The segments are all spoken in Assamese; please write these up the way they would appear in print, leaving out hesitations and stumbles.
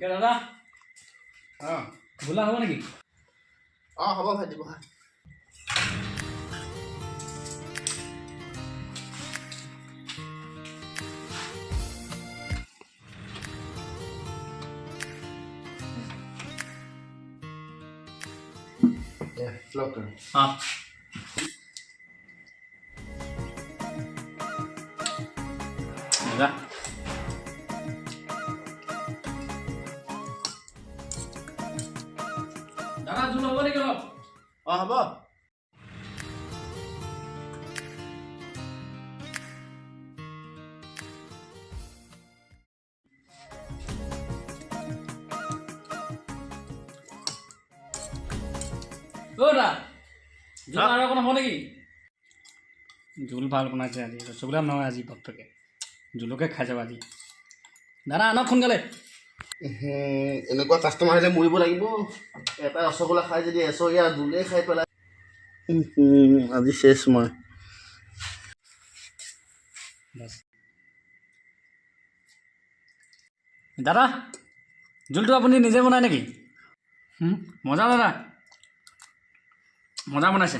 দাদা অঁ গোলা হ'ব নেকি? অঁ হ'ব ভাইটি বহা অঁ দাদা দাদা জোল হ'ব নেকি অলপ? অঁ হ'ব দাদা জোল আৰু অকণ হ'ব নেকি? জোল ভাল বনাইছে আজি ৰসগোল্লা নহয় আজি ভক্তকে জোলকে খাই যাব আজি দাদা আনক সোনকালে এনেকুৱা কাষ্টমাৰ আহিলে মৰিব লাগিব এটা ৰসগোল্লা খাই যদি এচৰীয়া জোলেই খাই পেলাই আজি চেছ মই দাদা জোলটো আপুনি নিজে বনায় নেকি? মজা দাদা মজা বনাইছে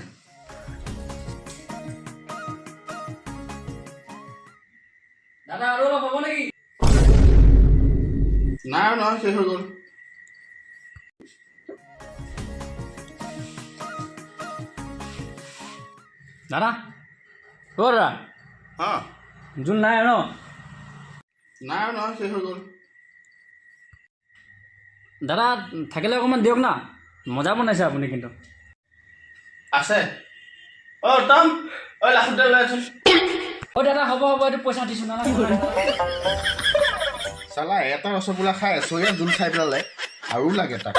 দাদা আৰু অলপ হ'ব নেকি? নাই নহয় শেষ হৈ গ'ল দাদা অ' দাদা অঁ জোল নাই আৰু ন? নাই নহয় শেষ হৈ গ'ল দাদা থাকিলে অকণমান দিয়ক না মজা বনাইছে আপুনি কিন্তু আছে অ' টম ঐ লাখুটে লৈ আছোন অ' দাদা হ'ব হ'ব এইটো পইচা দিছোঁ দাদা চালা এটা ৰসগোল্লা খাই এচৰীয়া জোল খাই পেলালে আৰু লাগে তাক